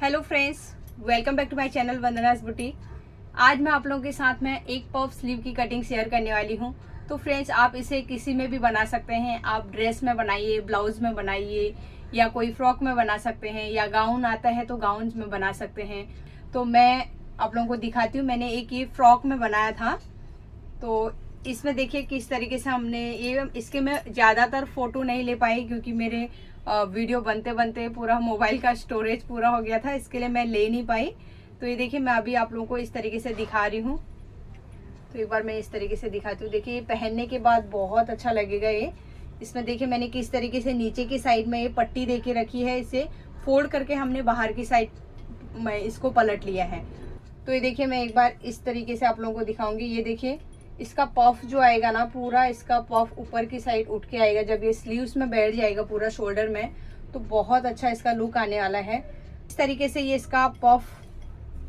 Hello friends, welcome back to my channel Vandana's boutique. आज मैं आप लोगों के साथ में एक पफ स्लीव की कटिंग शेयर करने वाली हूं। तो फ्रेंड्स, आप इसे किसी में भी बना सकते हैं। आप ड्रेस में बनाइए, ब्लाउज में बनाइए, या कोई फ्रॉक में बना सकते हैं, या गाउन आता है तो गाउन में बना सकते हैं। तो मैं आप लोगों को दिखाती हूँ। मैंने एक ये फ्रॉक में बनाया था। तो इसमें देखिए किस तरीके से हमने ये, इसके मैं ज़्यादातर फ़ोटो नहीं ले पाई क्योंकि मेरे वीडियो बनते बनते पूरा मोबाइल का स्टोरेज पूरा हो गया था, इसके लिए मैं ले नहीं पाई। तो ये देखिए, मैं अभी आप लोगों को इस तरीके से दिखा रही हूँ। तो एक बार मैं इस तरीके से दिखाती हूँ। देखिए, ये पहनने के बाद बहुत अच्छा लगेगा ये। इसमें देखिए मैंने किस तरीके से नीचे की साइड में ये पट्टी दे के रखी है। इसे फोल्ड करके हमने बाहर की साइड में इसको पलट लिया है। तो ये देखिए, मैं एक बार इस तरीके से आप लोगों को दिखाऊंगी। ये देखिए, इसका पफ जो आएगा ना, पूरा इसका पफ ऊपर की साइड उठ के आएगा। जब ये स्लीव्स में बैठ जाएगा पूरा शोल्डर में, तो बहुत अच्छा इसका लुक आने वाला है। इस तरीके से ये इसका पफ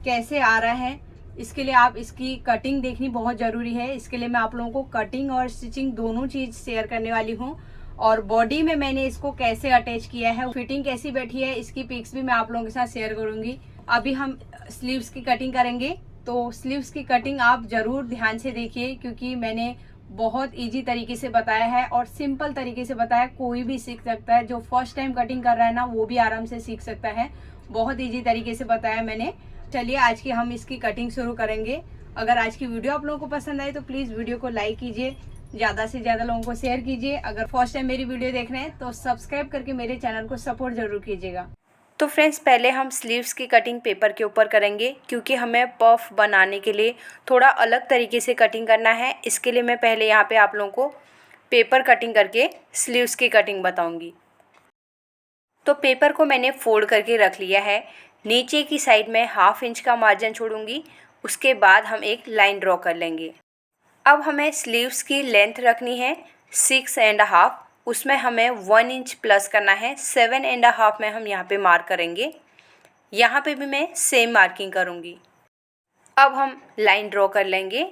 कैसे आ रहा है, इसके लिए आप इसकी कटिंग देखनी बहुत ज़रूरी है। इसके लिए मैं आप लोगों को कटिंग और स्टिचिंग दोनों चीज़ शेयर करने वाली हूँ। और बॉडी में मैंने इसको कैसे अटैच किया है, फिटिंग कैसी बैठी है, इसकी पिक्स भी मैं आप लोगों के साथ शेयर करूँगी। अभी हम स्लीव्स की कटिंग करेंगे। तो स्लीव्स की कटिंग आप ज़रूर ध्यान से देखिए, क्योंकि मैंने बहुत इजी तरीके से बताया है और सिंपल तरीके से बताया। कोई भी सीख सकता है, जो फर्स्ट टाइम कटिंग कर रहा है ना, वो भी आराम से सीख सकता है। बहुत इजी तरीके से बताया मैंने। चलिए, आज की हम इसकी कटिंग शुरू करेंगे। अगर आज की वीडियो आप लोगों को पसंद आए तो प्लीज़ वीडियो को लाइक कीजिए, ज़्यादा से ज़्यादा लोगों को शेयर कीजिए। अगर फर्स्ट टाइम मेरी वीडियो देख रहे हैं तो सब्सक्राइब करके मेरे चैनल को सपोर्ट ज़रूर कीजिएगा। तो फ्रेंड्स, पहले हम स्लीव्स की कटिंग पेपर के ऊपर करेंगे, क्योंकि हमें पफ बनाने के लिए थोड़ा अलग तरीके से कटिंग करना है। इसके लिए मैं पहले यहाँ पे आप लोगों को पेपर कटिंग करके स्लीव्स की कटिंग बताऊँगी। तो पेपर को मैंने फोल्ड करके रख लिया है। नीचे की साइड में 1/2 इंच का मार्जिन छोड़ूंगी। उसके बाद हम एक लाइन ड्रॉ कर लेंगे। अब हमें स्लीव्स की लेंथ रखनी है 6.5। उसमें हमें 1 इंच प्लस करना है। 7.5 में हम यहाँ पे मार्क करेंगे। यहाँ पे भी मैं सेम मार्किंग करूँगी। अब हम लाइन ड्रॉ कर लेंगे।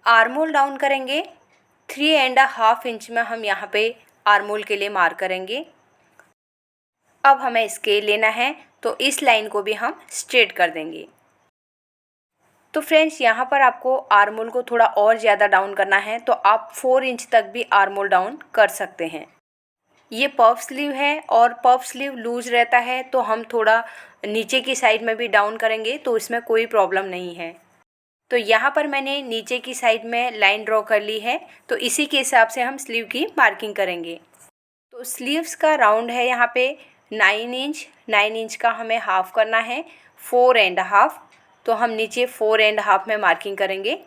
आर्मोल डाउन करेंगे। 3.5 इंच में हम यहाँ पे आर्मोल के लिए मार्क करेंगे। अब हमें स्केल लेना है, तो इस लाइन को भी हम स्ट्रेट कर देंगे। तो फ्रेंड्स, यहाँ पर आपको आर्मोल को थोड़ा और ज़्यादा डाउन करना है, तो आप 4 इंच तक भी आर्मोल डाउन कर सकते हैं। ये पफ स्लीव है और पफ स्लीव लूज रहता है, तो हम थोड़ा नीचे की साइड में भी डाउन करेंगे तो इसमें कोई प्रॉब्लम नहीं है। तो यहाँ पर मैंने नीचे की साइड में लाइन ड्रॉ कर ली है, तो इसी के हिसाब से हम स्लीव की मार्किंग करेंगे। तो स्लीव्स का राउंड है यहाँ पे 9 इंच। 9 इंच का हमें हाफ करना है 4.5। तो हम नीचे 4.5 में मार्किंग करेंगे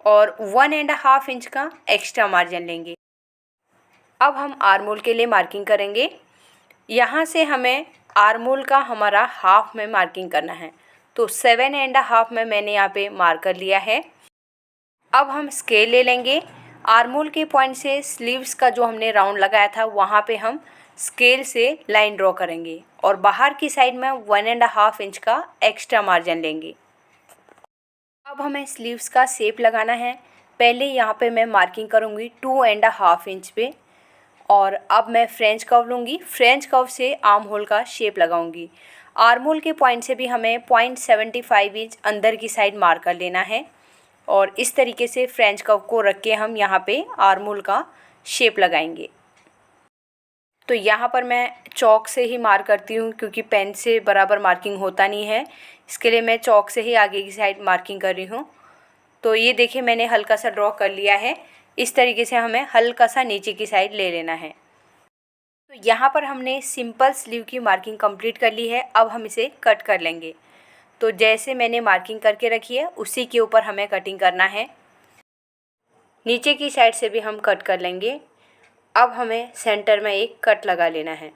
और 1.5 इंच का एक्स्ट्रा मार्जिन लेंगे। अब हम आर्मोल के लिए मार्किंग करेंगे। यहाँ से हमें आर्मोल का हमारा हाफ में मार्किंग करना है, तो 7.5 में मैंने यहाँ पे मार्क कर लिया है। अब हम स्केल ले लेंगे। आर्मोल के पॉइंट से स्लीव्स का जो हमने राउंड लगाया था, वहाँ पे हम स्केल से लाइन ड्रॉ करेंगे और बाहर की साइड में 1.5 इंच का एक्स्ट्रा मार्जिन लेंगे। अब हमें स्लीव्स का शेप लगाना है। पहले यहाँ पे मैं मार्किंग करूँगी 2.5 इंच पे, और अब मैं फ्रेंच कर्व लूँगी। फ्रेंच कर्व से आर्म होल का शेप लगाऊंगी। आर्म होल के पॉइंट से भी हमें 0.75 इंच अंदर की साइड मार्क कर लेना है, और इस तरीके से फ्रेंच कर्व को रख के हम यहाँ पे आर्म होल का शेप लगाएंगे। तो यहाँ पर मैं चॉक से ही मार्क करती हूँ, क्योंकि पेन से बराबर मार्किंग होता नहीं है। इसके लिए मैं चॉक से ही आगे की साइड मार्किंग कर रही हूँ। तो ये देखिए, मैंने हल्का सा ड्रॉ कर लिया है। इस तरीके से हमें हल्का सा नीचे की साइड ले लेना है। तो यहाँ पर हमने सिंपल स्लीव की मार्किंग कंप्लीट कर ली है। अब हम इसे कट कर लेंगे। तो जैसे मैंने मार्किंग करके रखी है, उसी के ऊपर हमें कटिंग करना है। नीचे की साइड से भी हम कट कर लेंगे। अब हमें सेंटर में एक कट लगा लेना है।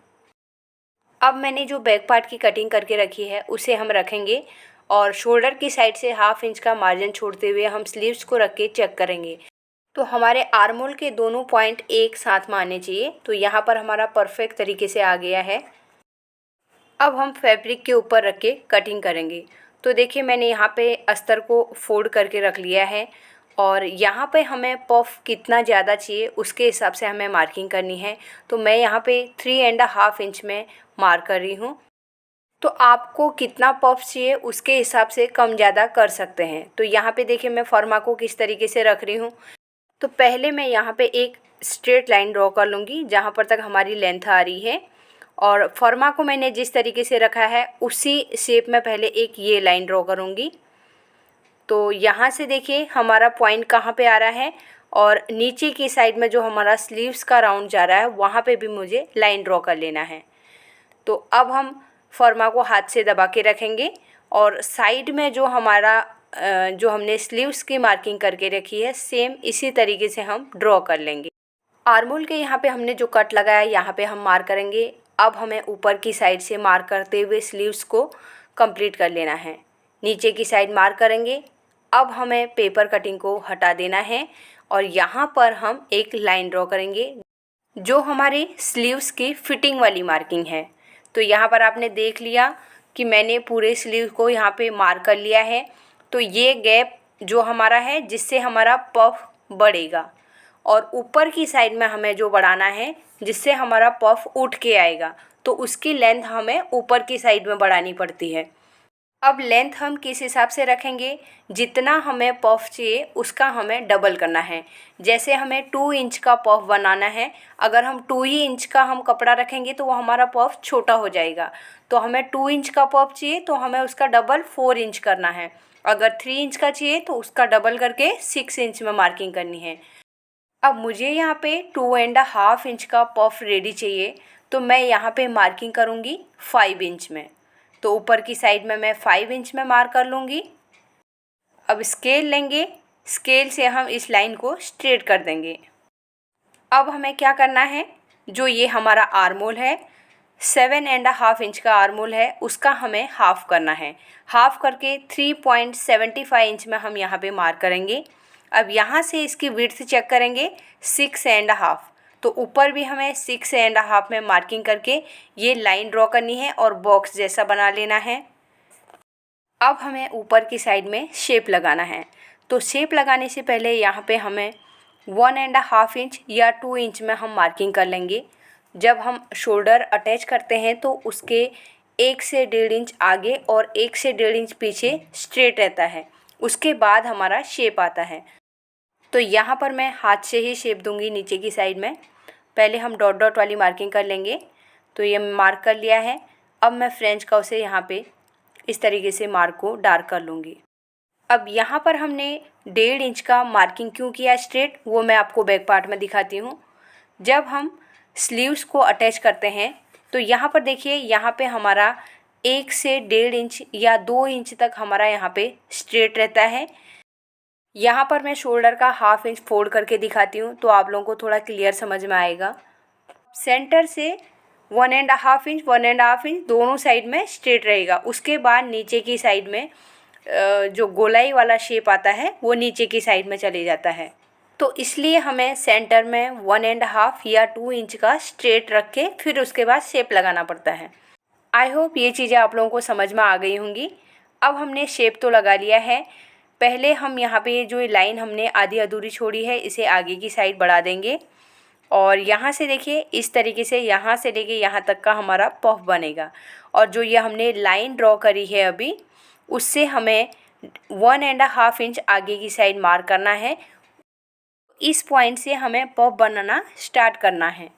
अब मैंने जो बैक पार्ट की कटिंग करके रखी है, उसे हम रखेंगे और शोल्डर की साइड से 1/2 इंच का मार्जिन छोड़ते हुए हम स्लीव्स को रख के चेक करेंगे। तो हमारे आर्मोल के दोनों पॉइंट एक साथ में आने चाहिए। तो यहाँ पर हमारा परफेक्ट तरीके से आ गया है। अब हम फैब्रिक के ऊपर रख के कटिंग करेंगे। तो देखिए, मैंने यहाँ पे अस्तर को फोल्ड करके रख लिया है, और यहाँ पे हमें पफ कितना ज़्यादा चाहिए उसके हिसाब से हमें मार्किंग करनी है। तो मैं यहाँ पे 3.5 इंच में मार्क कर रही हूँ। तो आपको कितना पफ चाहिए उसके हिसाब से कम ज़्यादा कर सकते हैं। तो यहाँ पे देखिए मैं फर्मा को किस तरीके से रख रही हूँ। तो पहले मैं यहाँ पे एक स्ट्रेट लाइन ड्रॉ कर लूँगी जहाँ पर तक हमारी लेंथ आ रही है, और फर्मा को मैंने जिस तरीके से रखा है उसी शेप में पहले एक ये लाइन ड्रॉ करूँगी। तो यहाँ से देखिए हमारा पॉइंट कहाँ पे आ रहा है, और नीचे की साइड में जो हमारा स्लीव्स का राउंड जा रहा है वहाँ पे भी मुझे लाइन ड्रॉ कर लेना है। तो अब हम फर्मा को हाथ से दबा के रखेंगे, और साइड में जो हमारा जो हमने स्लीव्स की मार्किंग करके रखी है सेम इसी तरीके से हम ड्रॉ कर लेंगे। आर्मोल के यहाँ पे हमने जो कट लगाया है यहाँ पे हम मार्क करेंगे। अब हमें ऊपर की साइड से मार्क करते हुए स्लीव्स को कंप्लीट कर लेना है। नीचे की साइड मार्क करेंगे। अब हमें पेपर कटिंग को हटा देना है और यहाँ पर हम एक लाइन ड्रॉ करेंगे जो हमारे स्लीव्स की फिटिंग वाली मार्किंग है। तो यहाँ पर आपने देख लिया कि मैंने पूरे स्लीव को यहाँ पे मार्क कर लिया है। तो ये गैप जो हमारा है जिससे हमारा पफ बढ़ेगा, और ऊपर की साइड में हमें जो बढ़ाना है जिससे हमारा पफ उठ के आएगा, तो उसकी लेंथ हमें ऊपर की साइड में बढ़ानी पड़ती है। अब लेंथ हम किस हिसाब से रखेंगे, जितना हमें पफ चाहिए उसका हमें डबल करना है। जैसे हमें 2 इंच का पफ बनाना है, अगर हम 2 ही इंच का हम कपड़ा रखेंगे तो वो हमारा पफ छोटा हो जाएगा। तो हमें 2 इंच का पफ चाहिए तो हमें उसका डबल 4 इंच करना है। अगर 3 इंच का चाहिए तो उसका डबल करके 6 इंच में मार्किंग करनी है। अब मुझे यहाँ पे 2.5 इंच का पफ रेडी चाहिए, तो मैं यहाँ पे मार्किंग करूँगी 5 इंच में। तो ऊपर की साइड में मैं 5 इंच में मार्क कर लूँगी। अब स्केल लेंगे, स्केल से हम इस लाइन को स्ट्रेट कर देंगे। अब हमें क्या करना है, जो ये हमारा आर्मोल है 7.5 इंच का आर्मोल है, उसका हमें हाफ़ करना है। हाफ़ करके 3.75 इंच में हम यहाँ पे मार्क करेंगे। अब यहाँ से इसकी विड्थ चेक करेंगे 6.5। तो ऊपर भी हमें 6.5 में मार्किंग करके ये लाइन ड्रॉ करनी है और बॉक्स जैसा बना लेना है। अब हमें ऊपर की साइड में शेप लगाना है। तो शेप लगाने से पहले यहाँ पे हमें 1.5 इंच या 2 इंच में हम मार्किंग कर लेंगे। जब हम शोल्डर अटैच करते हैं तो उसके 1 से 1.5 इंच आगे और 1 से 1.5 इंच पीछे स्ट्रेट रहता है, उसके बाद हमारा शेप आता है। तो यहाँ पर मैं हाथ से ही शेप दूंगी नीचे की साइड में। पहले हम डॉट डॉट वाली मार्किंग कर लेंगे। तो ये मार्क कर लिया है। अब मैं फ्रेंच कर्व से यहाँ पे इस तरीके से मार्क को डार्क कर लूँगी। अब यहाँ पर हमने 1.5 इंच का मार्किंग क्यों किया स्ट्रेट, वो मैं आपको बैक पार्ट में दिखाती हूँ। जब हम स्लीव्स को अटैच करते हैं तो यहाँ पर देखिए, यहाँ पे हमारा 1 से 1.5 इंच या 2 इंच तक हमारा यहाँ पे स्ट्रेट रहता है। यहाँ पर मैं शोल्डर का 1/2 इंच फोल्ड करके दिखाती हूँ तो आप लोगों को थोड़ा क्लियर समझ में आएगा। सेंटर से 1.5 इंच 1.5 इंच दोनों साइड में स्ट्रेट रहेगा। उसके बाद नीचे की साइड में जो गोलाई वाला शेप आता है वो नीचे की साइड में चले जाता है। तो इसलिए हमें सेंटर में 1.5 या 2 इंच का स्ट्रेट रख के फिर उसके बाद शेप लगाना पड़ता है। आई होप ये चीज़ें आप लोगों को समझ में आ गई होंगी। अब हमने शेप तो लगा लिया है। पहले हम यहाँ पे जो लाइन हमने आधी अधूरी छोड़ी है इसे आगे की साइड बढ़ा देंगे, और यहाँ से देखिए इस तरीके से यहाँ से लेके यहाँ तक का हमारा पफ बनेगा। और जो ये हमने लाइन ड्रॉ करी है अभी, उससे हमें 1.5 इंच आगे की साइड मार्क करना है। इस पॉइंट से हमें पफ बनाना स्टार्ट करना है।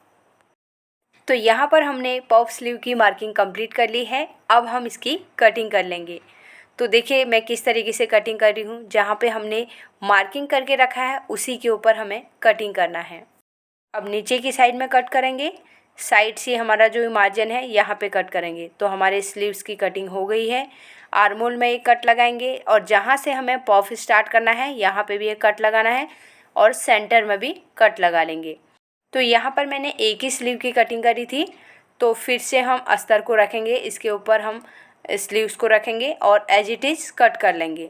तो यहाँ पर हमने पफ स्लीव की मार्किंग कंप्लीट कर ली है। अब हम इसकी कटिंग कर लेंगे। तो देखिए मैं किस तरीके से कटिंग कर रही हूँ। जहाँ पे हमने मार्किंग करके रखा है उसी के ऊपर हमें कटिंग करना है। अब नीचे की साइड में कट करेंगे, साइड से हमारा जो मार्जिन है यहाँ पे कट करेंगे। तो हमारे स्लीव्स की कटिंग हो गई है। आर्मोल में एक कट लगाएंगे, और जहाँ से हमें पफ स्टार्ट करना है यहाँ पे भी एक कट लगाना है, और सेंटर में भी कट लगा लेंगे। तो यहाँ पर मैंने एक ही स्लीव की कटिंग करी थी, तो फिर से हम अस्तर को रखेंगे, इसके ऊपर हम स्लीव्स को रखेंगे और एज इट इज़ कट कर लेंगे।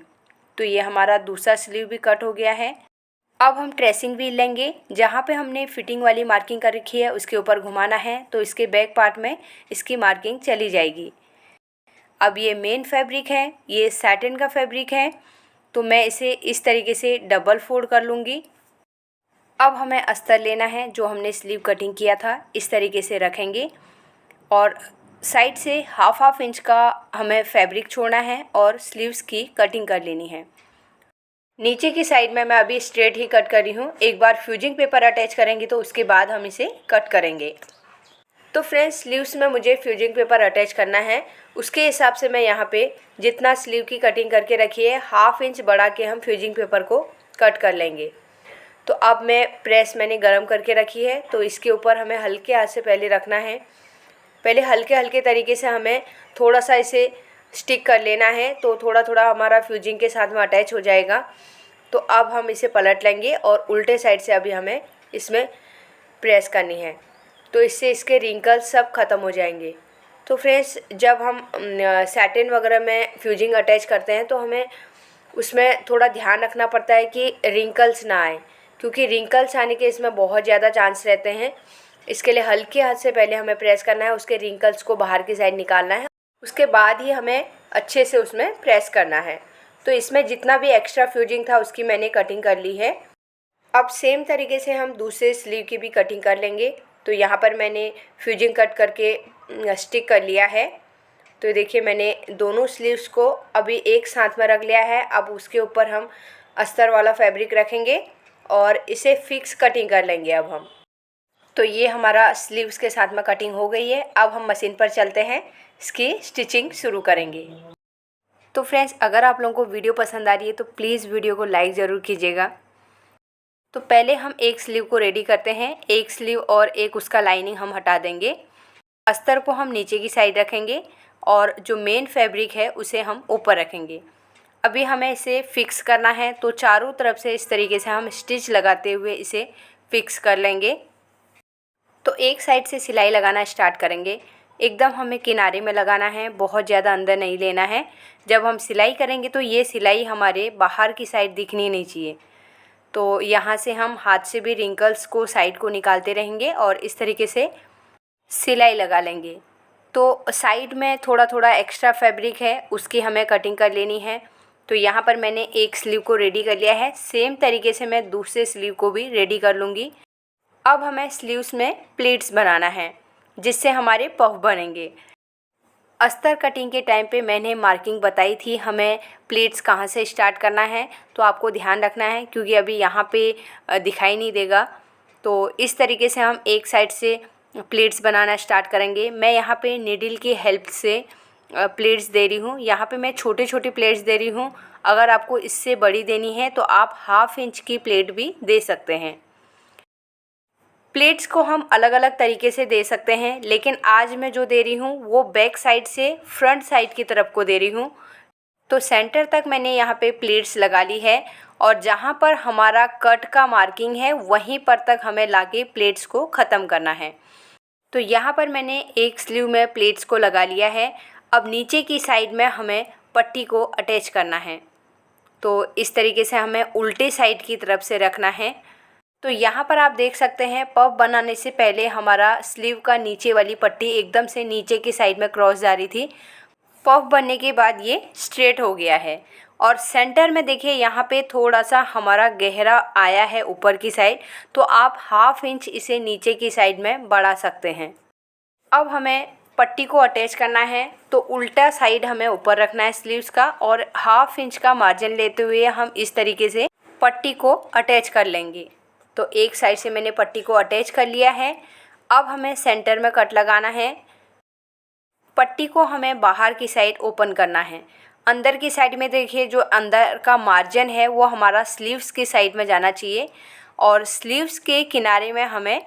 तो ये हमारा दूसरा स्लीव भी कट हो गया है। अब हम ट्रेसिंग व्हील लेंगे, जहाँ पे हमने फिटिंग वाली मार्किंग कर रखी है उसके ऊपर घुमाना है, तो इसके बैक पार्ट में इसकी मार्किंग चली जाएगी। अब ये मेन फैब्रिक है, ये सैटिन का फैब्रिक है, तो मैं इसे इस तरीके से डबल फोल्ड कर लूँगी। अब हमें अस्तर लेना है, जो हमने स्लीव कटिंग किया था इस तरीके से रखेंगे, और साइड से हाफ इंच का हमें फैब्रिक छोड़ना है और स्लीव्स की कटिंग कर लेनी है। नीचे की साइड में मैं अभी स्ट्रेट ही कट कर रही हूँ। एक बार फ्यूजिंग पेपर अटैच करेंगे तो उसके बाद हम इसे कट करेंगे। तो फ्रेंड्स, स्लीव्स में मुझे फ्यूजिंग पेपर अटैच करना है। उसके हिसाब से मैं यहाँ पे जितना स्लीव की कटिंग करके रखी है हाफ इंच बढ़ा के हम फ्यूजिंग पेपर को कट कर लेंगे। तो अब मैं प्रेस मैंने गरम करके रखी है, तो इसके ऊपर हमें हल्के हाथ से पहले रखना है। पहले हल्के हल्के तरीके से हमें थोड़ा सा इसे स्टिक कर लेना है, तो थोड़ा थोड़ा हमारा फ्यूजिंग के साथ में अटैच हो जाएगा। तो अब हम इसे पलट लेंगे और उल्टे साइड से अभी हमें इसमें प्रेस करनी है, तो इससे इसके रिंकल्स सब ख़त्म हो जाएंगे। तो फ्रेंड्स, जब हम सैटिन वगैरह में फ्यूजिंग अटैच करते हैं तो हमें उसमें थोड़ा ध्यान रखना पड़ता है कि रिंकल्स ना आए, क्योंकि रिंकल्स आने के इसमें बहुत ज़्यादा चांस रहते हैं। इसके लिए हल्के हाथ से पहले हमें प्रेस करना है, उसके रिंकल्स को बाहर की साइड निकालना है, उसके बाद ही हमें अच्छे से उसमें प्रेस करना है। तो इसमें जितना भी एक्स्ट्रा फ्यूजिंग था उसकी मैंने कटिंग कर ली है। अब सेम तरीके से हम दूसरे स्लीव की भी कटिंग कर लेंगे। तो यहाँ पर मैंने फ्यूजिंग कट करके स्टिक कर लिया है। तो देखिए, मैंने दोनों स्लीव्स को अभी एक साथ में रख लिया है। अब उसके ऊपर हम अस्तर वाला फैब्रिक रखेंगे और इसे फिक्स कटिंग कर लेंगे अब हम। तो ये हमारा स्लीव्स के साथ में कटिंग हो गई है। अब हम मशीन पर चलते हैं, इसकी स्टिचिंग शुरू करेंगे। तो फ्रेंड्स, अगर आप लोगों को वीडियो पसंद आ रही है तो प्लीज़ वीडियो को लाइक ज़रूर कीजिएगा। तो पहले हम एक स्लीव को रेडी करते हैं। एक स्लीव और एक उसका लाइनिंग हम हटा देंगे। अस्तर को हम नीचे की साइड रखेंगे और जो मेन फैब्रिक है उसे हम ऊपर रखेंगे। अभी हमें इसे फिक्स करना है, तो चारों तरफ से इस तरीके से हम स्टिच लगाते हुए इसे फिक्स कर लेंगे। तो एक साइड से सिलाई लगाना स्टार्ट करेंगे। एकदम हमें किनारे में लगाना है, बहुत ज़्यादा अंदर नहीं लेना है। जब हम सिलाई करेंगे तो ये सिलाई हमारे बाहर की साइड दिखनी नहीं चाहिए। तो यहाँ से हम हाथ से भी रिंकल्स को साइड को निकालते रहेंगे और इस तरीके से सिलाई लगा लेंगे। तो साइड में थोड़ा थोड़ा एक्स्ट्रा फैब्रिक है, उसकी हमें कटिंग कर लेनी है। तो यहाँ पर मैंने एक स्लीव को रेडी कर लिया है। सेम तरीके से मैं दूसरे स्लीव को भी रेडी कर लूँगी। अब हमें स्लीव्स में प्लीट्स बनाना है, जिससे हमारे पफ बनेंगे। अस्तर कटिंग के टाइम पे मैंने मार्किंग बताई थी हमें प्लीट्स कहाँ से स्टार्ट करना है, तो आपको ध्यान रखना है, क्योंकि अभी यहाँ पे दिखाई नहीं देगा। तो इस तरीके से हम एक साइड से प्लीट्स बनाना स्टार्ट करेंगे। मैं यहाँ पे नीडल की हेल्प से प्लेट्स दे रही हूँ। यहाँ पे मैं छोटे छोटे प्लेट्स दे रही हूँ। अगर आपको इससे बड़ी देनी है तो आप हाफ इंच की प्लेट भी दे सकते हैं। प्लेट्स को हम अलग अलग तरीके से दे सकते हैं, लेकिन आज मैं जो दे रही हूँ वो बैक साइड से फ्रंट साइड की तरफ को दे रही हूँ। तो सेंटर तक मैंने यहाँ पे प्लेट्स लगा ली है और जहाँ पर हमारा कट का मार्किंग है वहीं पर तक हमें लाके प्लेट्स को ख़त्म करना है। तो यहाँ पर मैंने एक स्लीव में प्लेट्स को लगा लिया है। अब नीचे की साइड में हमें पट्टी को अटैच करना है। तो इस तरीके से हमें उल्टे साइड की तरफ से रखना है। तो यहाँ पर आप देख सकते हैं, पफ बनाने से पहले हमारा स्लीव का नीचे वाली पट्टी एकदम से नीचे की साइड में क्रॉस जा रही थी। पफ बनने के बाद ये स्ट्रेट हो गया है और सेंटर में देखिए यहाँ पे थोड़ा सा हमारा गहरा आया है ऊपर की साइड, तो आप हाफ इंच इसे नीचे की साइड में बढ़ा सकते हैं। अब हमें पट्टी को अटैच करना है, तो उल्टा साइड हमें ऊपर रखना है स्लीव्स का और हाफ इंच का मार्जिन लेते हुए हम इस तरीके से पट्टी को अटैच कर लेंगे। तो एक साइड से मैंने पट्टी को अटैच कर लिया है। अब हमें सेंटर में कट लगाना है। पट्टी को हमें बाहर की साइड ओपन करना है। अंदर की साइड में देखिए जो अंदर का मार्जिन है वो हमारा स्लीव्स की साइड में जाना चाहिए और स्लीव्स के किनारे में हमें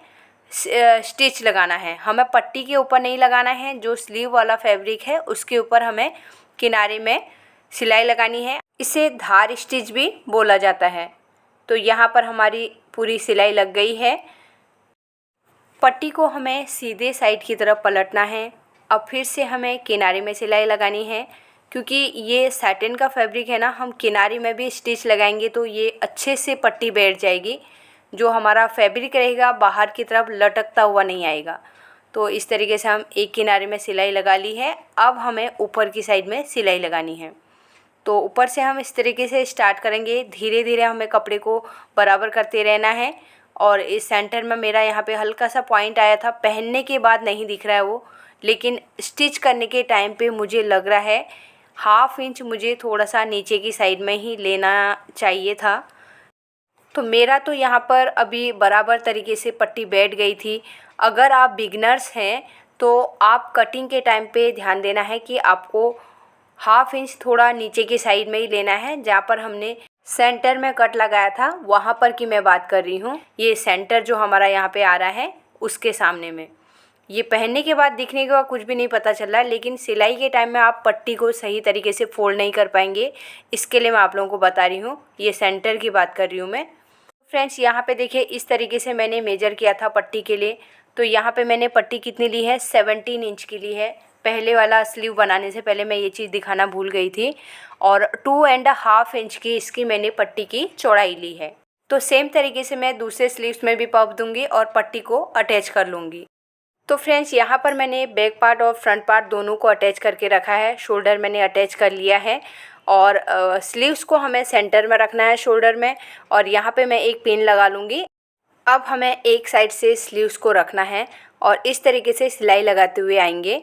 स्टिच लगाना है। हमें पट्टी के ऊपर नहीं लगाना है, जो स्लीव वाला फैब्रिक है उसके ऊपर हमें किनारे में सिलाई लगानी है। इसे धार स्टिच भी बोला जाता है। तो यहाँ पर हमारी पूरी सिलाई लग गई है। पट्टी को हमें सीधे साइड की तरफ पलटना है। अब फिर से हमें किनारे में सिलाई लगानी है, क्योंकि ये सैटिन का फैब्रिक है ना, हम किनारे में भी स्टिच लगाएंगे तो ये अच्छे से पट्टी बैठ जाएगी। जो हमारा फैब्रिक रहेगा बाहर की तरफ लटकता हुआ नहीं आएगा। तो इस तरीके से हम एक किनारे में सिलाई लगा ली है। अब हमें ऊपर की साइड में सिलाई लगानी है। तो ऊपर से हम इस तरीके से स्टार्ट करेंगे। धीरे धीरे हमें कपड़े को बराबर करते रहना है। और इस सेंटर में मेरा यहाँ पे हल्का सा पॉइंट आया था, पहनने के बाद नहीं दिख रहा है वो, लेकिन स्टिच करने के टाइम पे मुझे लग रहा है 1/2 इंच मुझे थोड़ा सा नीचे की साइड में ही लेना चाहिए था। तो मेरा तो यहाँ पर अभी बराबर तरीके से पट्टी बैठ गई थी। अगर आप बिगनर्स हैं तो आप कटिंग के टाइम पे ध्यान देना है कि आपको 1/2 इंच थोड़ा नीचे की साइड में ही लेना है। जहाँ पर हमने सेंटर में कट लगाया था वहाँ पर की मैं बात कर रही हूँ। ये सेंटर जो हमारा यहाँ पे आ रहा है उसके सामने में। ये पहनने के बाद दिखने के बाद कुछ भी नहीं पता चल रहा है, लेकिन सिलाई के टाइम में आप पट्टी को सही तरीके से फोल्ड नहीं कर पाएंगे। इसके लिए मैं आप लोगों को बता रही हूँ, ये सेंटर की बात कर रही हूँ मैं। फ्रेंड्स यहाँ पे देखिए इस तरीके से मैंने मेजर किया था पट्टी के लिए। तो यहाँ पे मैंने पट्टी कितनी ली है, 17 इंच की ली है। पहले वाला स्लीव बनाने से पहले मैं ये चीज़ दिखाना भूल गई थी। और 2.5 इंच की इसकी मैंने पट्टी की चौड़ाई ली है। तो सेम तरीके से मैं दूसरे स्लीव्स में भी पफ दूंगी और पट्टी को अटैच कर लूँगी। तो फ्रेंड्स यहाँ पर मैंने बैक पार्ट और फ्रंट पार्ट दोनों को अटैच करके रखा है। शोल्डर मैंने अटैच कर लिया है और स्लीव्स को हमें सेंटर में रखना है शोल्डर में, और यहाँ पे मैं एक पिन लगा लूँगी। अब हमें एक साइड से स्लीव्स को रखना है और इस तरीके से सिलाई लगाते हुए आएंगे।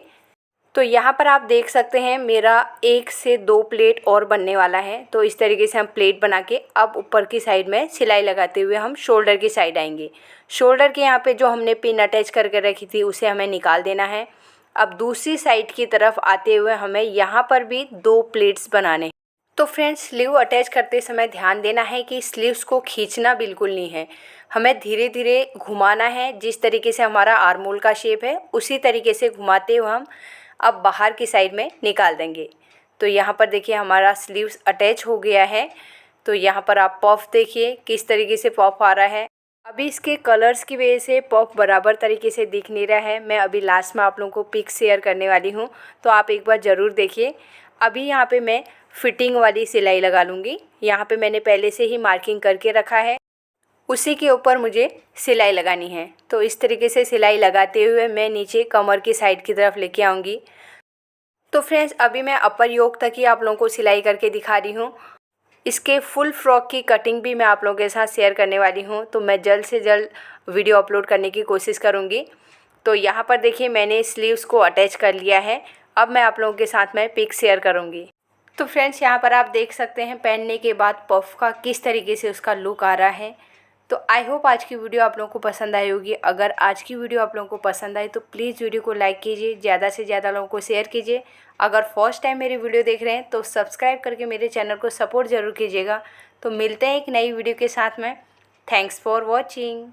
तो यहाँ पर आप देख सकते हैं मेरा 1 से 2 प्लेट और बनने वाला है। तो इस तरीके से हम प्लेट बना के अब ऊपर की साइड में सिलाई लगाते हुए हम शोल्डर की साइड आएंगे। शोल्डर के यहाँ पे जो हमने पिन अटैच करके रखी थी उसे हमें निकाल देना है। अब दूसरी साइड की तरफ आते हुए हमें यहाँ पर भी 2 प्लेट्स बनाने हैं। तो फ्रेंड्स स्लीव अटैच करते समय ध्यान देना है कि स्लीव्स को खींचना बिल्कुल नहीं है, हमें धीरे धीरे घुमाना है। जिस तरीके से हमारा आर्मोल का शेप है उसी तरीके से घुमाते हुए हम अब बाहर की साइड में निकाल देंगे। तो यहाँ पर देखिए हमारा स्लीव्स अटैच हो गया है। तो यहाँ पर आप पफ देखिए किस तरीके से पफ आ रहा है। अभी इसके कलर्स की वजह से पफ बराबर तरीके से दिख नहीं रहा है। मैं अभी लास्ट में आप लोगों को पिक शेयर करने वाली हूँ, तो आप एक बार ज़रूर देखिए। अभी यहाँ पे मैं फिटिंग वाली सिलाई लगा लूँगी। यहाँ पे मैंने पहले से ही मार्किंग करके रखा है, उसी के ऊपर मुझे सिलाई लगानी है। तो इस तरीके से सिलाई लगाते हुए मैं नीचे कमर की साइड की तरफ लेके आऊँगी। तो फ्रेंड्स अभी मैं अपर योक तक ही आप लोगों को सिलाई करके दिखा रही हूँ। इसके फुल फ्रॉक की कटिंग भी मैं आप लोगों के साथ शेयर करने वाली हूँ। तो मैं जल्द से जल्द वीडियो अपलोड करने की कोशिश करूँगी। तो यहाँ पर देखिए मैंने स्लीव्स को अटैच कर लिया है। अब मैं आप लोगों के साथ में पिक शेयर करूँगी। तो फ्रेंड्स यहाँ पर आप देख सकते हैं पहनने के बाद पफ का किस तरीके से उसका लुक आ रहा है। तो आई होप आज की वीडियो आप लोगों को पसंद आई होगी। अगर आज की वीडियो आप लोगों को पसंद आई तो प्लीज़ वीडियो को लाइक कीजिए, ज़्यादा से ज़्यादा लोगों को शेयर कीजिए। अगर फर्स्ट टाइम मेरी वीडियो देख रहे हैं तो सब्सक्राइब करके मेरे चैनल को सपोर्ट ज़रूर कीजिएगा। तो मिलते हैं एक नई वीडियो के साथ में। Thanks for watching.